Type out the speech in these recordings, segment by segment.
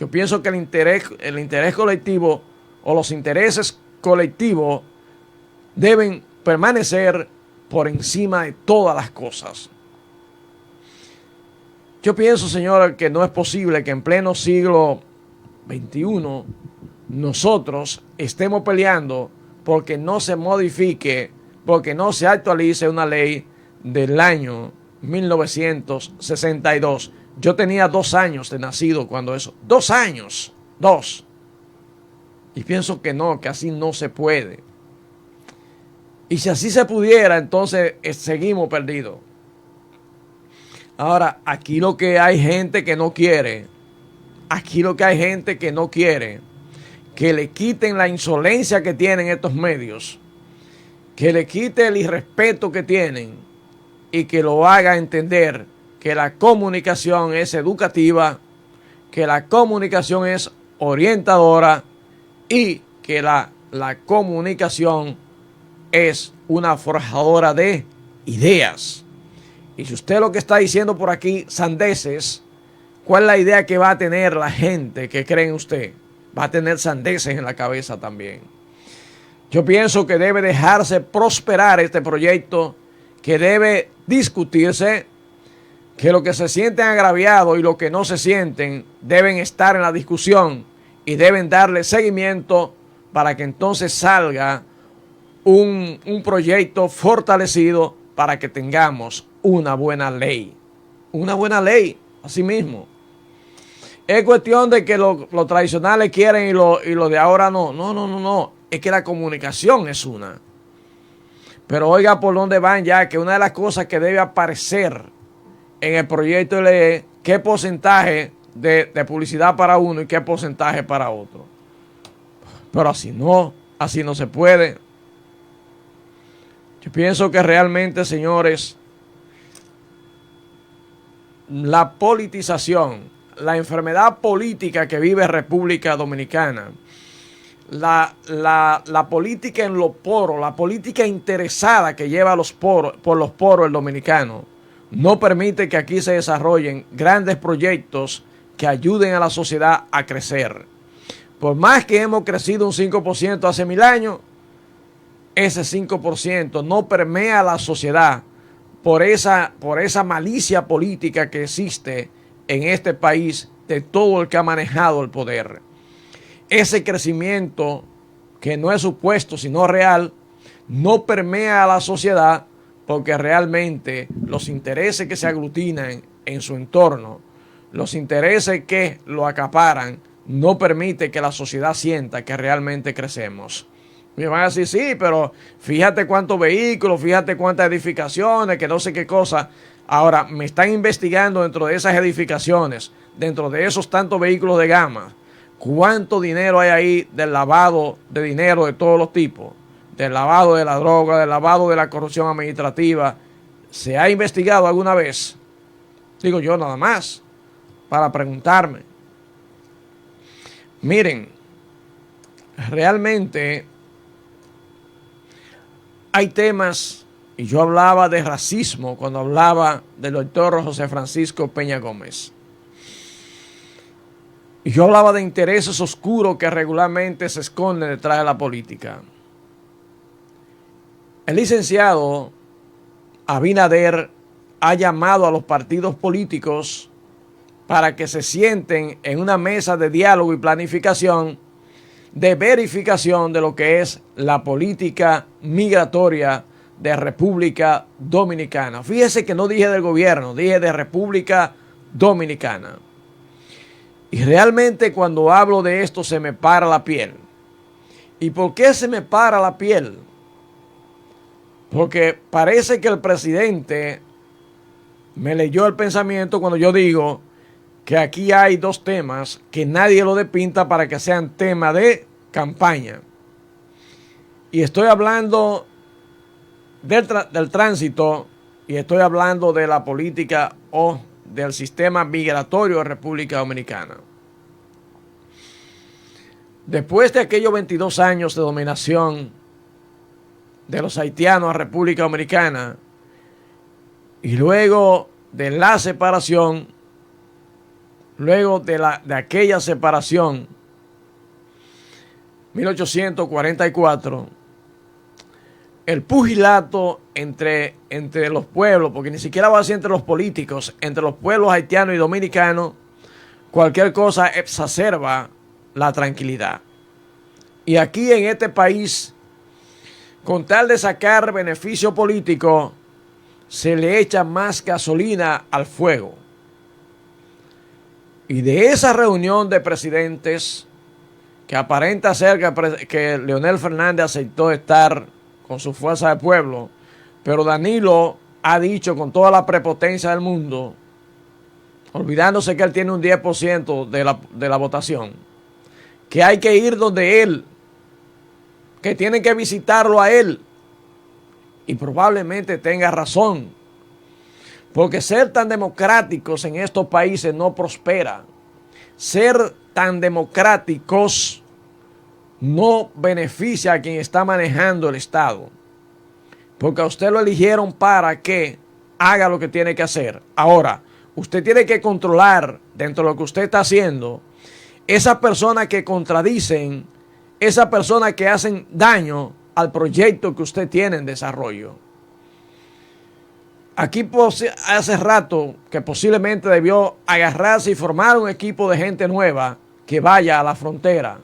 Yo pienso que el interés colectivo o los intereses colectivos deben permanecer por encima de todas las cosas. Yo pienso, señora, que no es posible que en pleno siglo XXI nosotros estemos peleando porque no se modifique, porque no se actualice una ley del año 1962. Yo tenía 2 años de nacido cuando eso. 2 años. 2. Y pienso que no, que así no se puede. Y si así se pudiera, entonces seguimos perdidos. Ahora, aquí lo que hay gente que no quiere, que le quiten la insolencia que tienen estos medios, que le quite el irrespeto que tienen y que lo haga entender que la comunicación es educativa, que la comunicación es orientadora y que la comunicación es una forjadora de ideas. Y si usted lo que está diciendo por aquí, sandeces, ¿cuál es la idea que va a tener la gente que cree en usted? Va a tener sandeces en la cabeza también. Yo pienso que debe dejarse prosperar este proyecto, que debe discutirse, que los que se sienten agraviados y los que no se sienten deben estar en la discusión y deben darle seguimiento para que entonces salga un proyecto fortalecido para que tengamos una buena ley. Una buena ley, así mismo. Es cuestión de que los tradicionales quieren y lo de ahora no. No. Es que la comunicación es una. Pero oiga por dónde van ya, que una de las cosas que debe aparecer en el proyecto de ley es qué porcentaje de publicidad para uno y qué porcentaje para otro. Pero así no se puede. Yo pienso que realmente, señores, la politización, la enfermedad política que vive República Dominicana, la política en los poros, la política interesada que lleva por los poros el dominicano, no permite que aquí se desarrollen grandes proyectos que ayuden a la sociedad a crecer. Por más que hemos crecido un 5% hace 1000 años, ese 5% no permea a la sociedad por esa malicia política que existe en este país de todo el que ha manejado el poder. Ese crecimiento, que no es supuesto sino real, no permea a la sociedad porque realmente los intereses que se aglutinan en su entorno, los intereses que lo acaparan, no permite que la sociedad sienta que realmente crecemos. Me van a decir, sí, pero fíjate cuántos vehículos, fíjate cuántas edificaciones, que no sé qué cosa. Ahora, me están investigando dentro de esas edificaciones, dentro de esos tantos vehículos de gama, cuánto dinero hay ahí del lavado de dinero de todos los tipos, del lavado de la droga, del lavado de la corrupción administrativa. ¿Se ha investigado alguna vez? Digo yo nada más, para preguntarme. Miren, realmente hay temas, y yo hablaba de racismo cuando hablaba del doctor José Francisco Peña Gómez. Y yo hablaba de intereses oscuros que regularmente se esconden detrás de la política. El licenciado Abinader ha llamado a los partidos políticos para que se sienten en una mesa de diálogo y planificación, de verificación de lo que es la política migratoria de República Dominicana. Fíjese que no dije del gobierno, dije de República Dominicana. Y realmente cuando hablo de esto se me para la piel. ¿Y por qué se me para la piel? Porque parece que el presidente me leyó el pensamiento cuando yo digo que aquí hay 2 temas que nadie lo despinta para que sean tema de campaña. Y estoy hablando del tránsito y estoy hablando de la política o del sistema migratorio de República Dominicana. Después de aquellos 22 años de dominación de los haitianos a República Dominicana y luego de la separación, luego de aquella separación, 1844, el pugilato entre los pueblos, porque ni siquiera va a ser entre los políticos, entre los pueblos haitianos y dominicanos, cualquier cosa exacerba la tranquilidad. Y aquí en este país, con tal de sacar beneficio político, se le echa más gasolina al fuego. Y de esa reunión de presidentes, que aparenta ser que Leonel Fernández aceptó estar con su fuerza de pueblo, pero Danilo ha dicho con toda la prepotencia del mundo, olvidándose que él tiene un 10% de la votación, que hay que ir donde él, que tienen que visitarlo a él, y probablemente tenga razón, porque ser tan democráticos en estos países no prospera. Ser tan democráticos no beneficia a quien está manejando el Estado, porque a usted lo eligieron para que haga lo que tiene que hacer. Ahora, usted tiene que controlar dentro de lo que usted está haciendo esas personas que contradicen, esas personas que hacen daño al proyecto que usted tiene en desarrollo. Aquí hace rato que posiblemente debió agarrarse y formar un equipo de gente nueva que vaya a la frontera.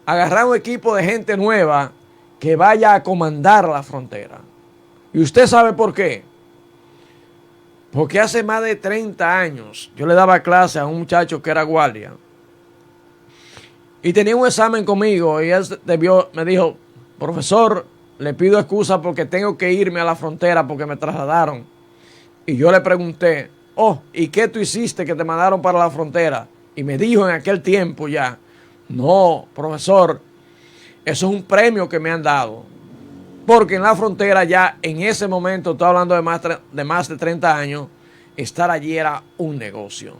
Agarrar un equipo de gente nueva que vaya a comandar la frontera. ¿Y usted sabe por qué? Porque hace más de 30 años yo le daba clase a un muchacho que era guardia. Y tenía un examen conmigo y él me dijo, profesor, le pido excusa porque tengo que irme a la frontera porque me trasladaron. Y yo le pregunté, ¿y qué tú hiciste que te mandaron para la frontera? Y me dijo en aquel tiempo ya, no, profesor, eso es un premio que me han dado. Porque en la frontera ya en ese momento, estoy hablando de más de 30 años, estar allí era un negocio.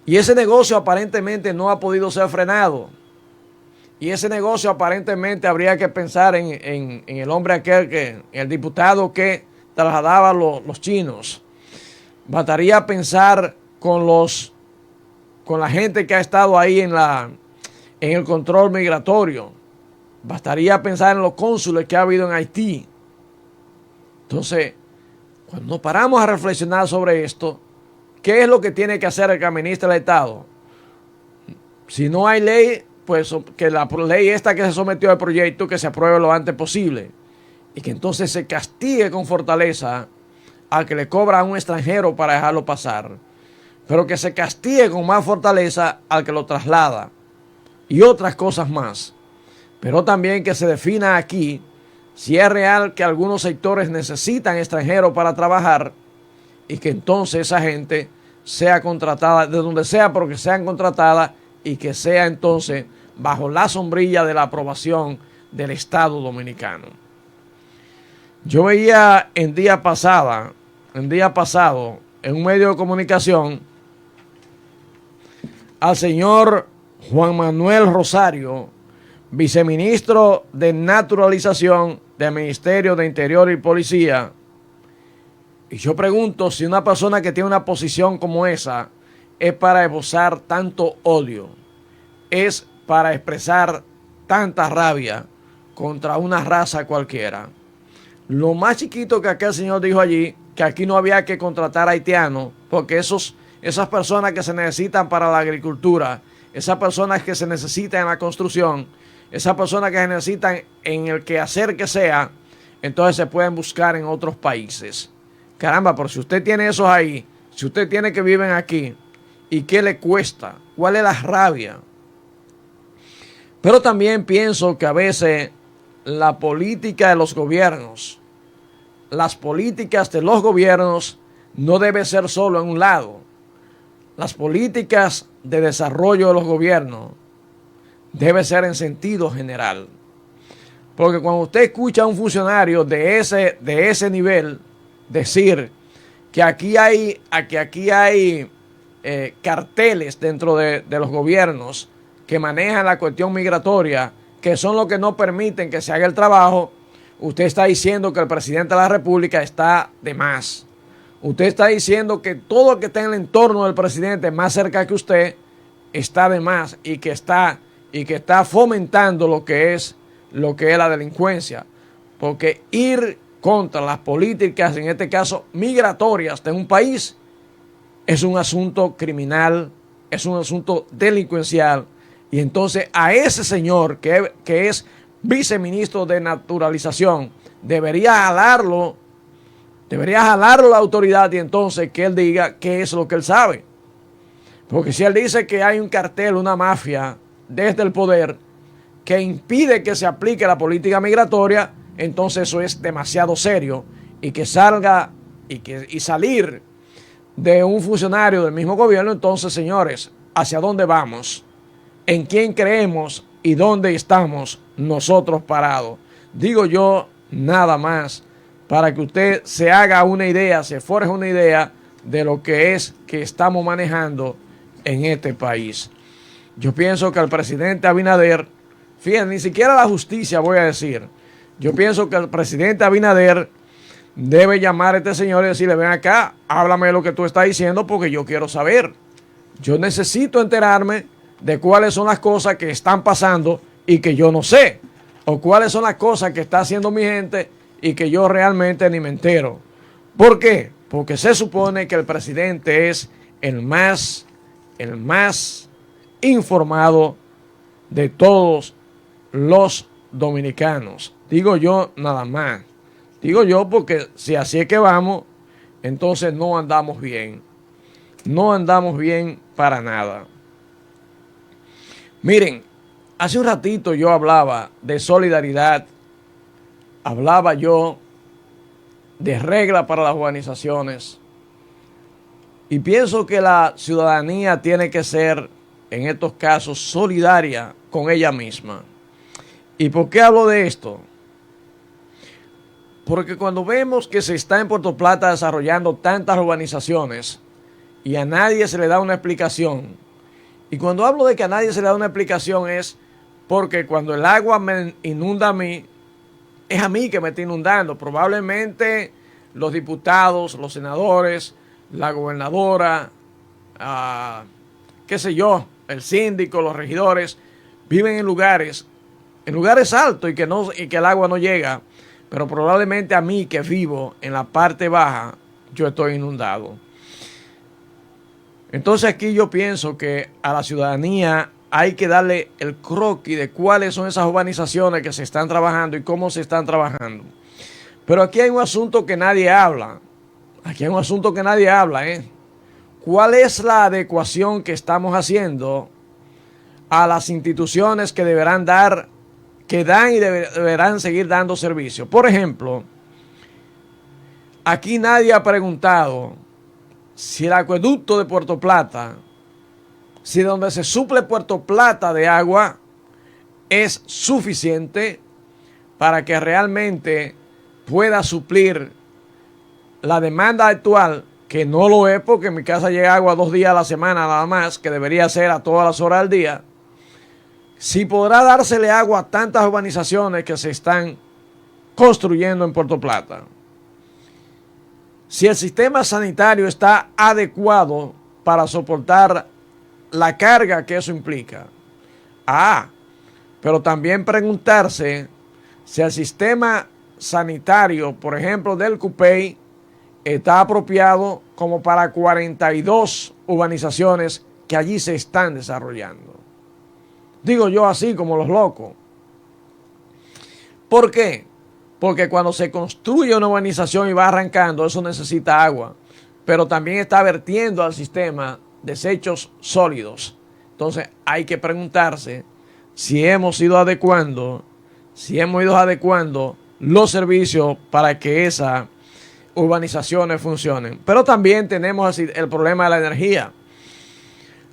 Y ese negocio aparentemente no ha podido ser frenado. Y ese negocio aparentemente habría que pensar en el hombre aquel, el diputado que trasladaba los chinos. Bastaría pensar con la gente que ha estado ahí en el control migratorio. Bastaría pensar en los cónsules que ha habido en Haití. Entonces, cuando nos paramos a reflexionar sobre esto, ¿qué es lo que tiene que hacer el que administra el Estado? Si no hay ley, pues que la ley esta que se sometió al proyecto, que se apruebe lo antes posible. Y que entonces se castigue con fortaleza al que le cobra a un extranjero para dejarlo pasar. Pero que se castigue con más fortaleza al que lo traslada. Y otras cosas más. Pero también que se defina aquí si es real que algunos sectores necesitan extranjeros para trabajar y que entonces esa gente sea contratada de donde sea, pero que sean contratadas y que sea entonces bajo la sombrilla de la aprobación del Estado Dominicano. Yo veía en día pasado, en un medio de comunicación, al señor Juan Manuel Rosario, viceministro de Naturalización del Ministerio de Interior y Policía. Y yo pregunto si una persona que tiene una posición como esa es para esbozar tanto odio, es para expresar tanta rabia contra una raza cualquiera. Lo más chiquito que aquel señor dijo allí, que aquí no había que contratar haitianos, porque esas personas que se necesitan para la agricultura, esas personas que se necesitan en la construcción, esas personas que se necesitan en el quehacer que sea, entonces se pueden buscar en otros países. Caramba, pero si usted tiene esos ahí, si usted tiene que viven aquí, ¿y qué le cuesta? ¿Cuál es la rabia? Pero también pienso que a veces la política de los gobiernos, las políticas de los gobiernos no debe ser solo en un lado. Las políticas de desarrollo de los gobiernos debe ser en sentido general. Porque cuando usted escucha a un funcionario de ese nivel decir que aquí hay carteles dentro de los gobiernos que manejan la cuestión migratoria, que son los que no permiten que se haga el trabajo, usted está diciendo que el presidente de la República está de más. Usted está diciendo que todo el que está en el entorno del presidente más cerca que usted está de más y que está fomentando lo que es la delincuencia. Porque ir contra las políticas, en este caso migratorias de un país, es un asunto criminal, es un asunto delincuencial. Y entonces a ese señor que es viceministro de naturalización, debería jalarlo la autoridad y entonces que él diga qué es lo que él sabe. Porque si él dice que hay un cartel, una mafia desde el poder que impide que se aplique la política migratoria, entonces eso es demasiado serio. Y que salga y salir de un funcionario del mismo gobierno, entonces, señores, ¿hacia dónde vamos? ¿En quién creemos y dónde estamos nosotros parados? Digo yo nada más para que usted se haga una idea, se forje una idea de lo que es que estamos manejando en este país. Yo pienso que el presidente Abinader, fíjense, ni siquiera la justicia voy a decir, yo pienso que el presidente Abinader debe llamar a este señor y decirle, ven acá, háblame de lo que tú estás diciendo porque yo quiero saber. Yo necesito enterarme de cuáles son las cosas que están pasando y que yo no sé. O cuáles son las cosas que está haciendo mi gente y que yo realmente ni me entero. ¿Por qué? Porque se supone que el presidente es el más informado de todos los dominicanos. Digo yo nada más. Digo yo porque si así es que vamos, entonces no andamos bien. No andamos bien para nada. Miren, hace un ratito yo hablaba de solidaridad, hablaba yo de reglas para las organizaciones y pienso que la ciudadanía tiene que ser, en estos casos, solidaria con ella misma. ¿Y por qué hablo de esto? Porque cuando vemos que se está en Puerto Plata desarrollando tantas urbanizaciones y a nadie se le da una explicación, y cuando hablo de que a nadie se le da una explicación es porque cuando el agua me inunda a mí, es a mí que me está inundando. Probablemente los diputados, los senadores, la gobernadora, qué sé yo, el síndico, los regidores, viven en lugares altos y que el agua no llega. Pero probablemente a mí que vivo en la parte baja, yo estoy inundado. Entonces aquí yo pienso que a la ciudadanía hay que darle el croquis de cuáles son esas urbanizaciones que se están trabajando y cómo se están trabajando. Pero aquí hay un asunto que nadie habla. ¿Cuál es la adecuación que estamos haciendo a las instituciones que deberán dar, que dan y deberán seguir dando servicio? Por ejemplo, aquí nadie ha preguntado si el acueducto de Puerto Plata, si donde se suple Puerto Plata de agua es suficiente para que realmente pueda suplir la demanda actual, que no lo es porque en mi casa llega agua 2 días a la semana nada más, que debería ser a todas las horas del día. Si podrá dársele agua a tantas urbanizaciones que se están construyendo en Puerto Plata. Si el sistema sanitario está adecuado para soportar la carga que eso implica. Pero también preguntarse si el sistema sanitario, por ejemplo, del Cupey, está apropiado como para 42 urbanizaciones que allí se están desarrollando. Digo yo así como los locos. ¿Por qué? Porque cuando se construye una urbanización y va arrancando, eso necesita agua, pero también está vertiendo al sistema desechos sólidos. Entonces hay que preguntarse si hemos ido adecuando los servicios para que esas urbanizaciones funcionen. Pero también tenemos el problema de la energía.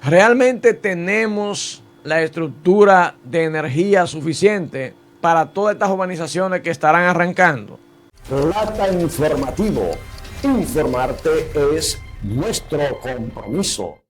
¿Realmente tenemos la estructura de energía suficiente para todas estas urbanizaciones que estarán arrancando? Plata Informativo. Informarte es nuestro compromiso.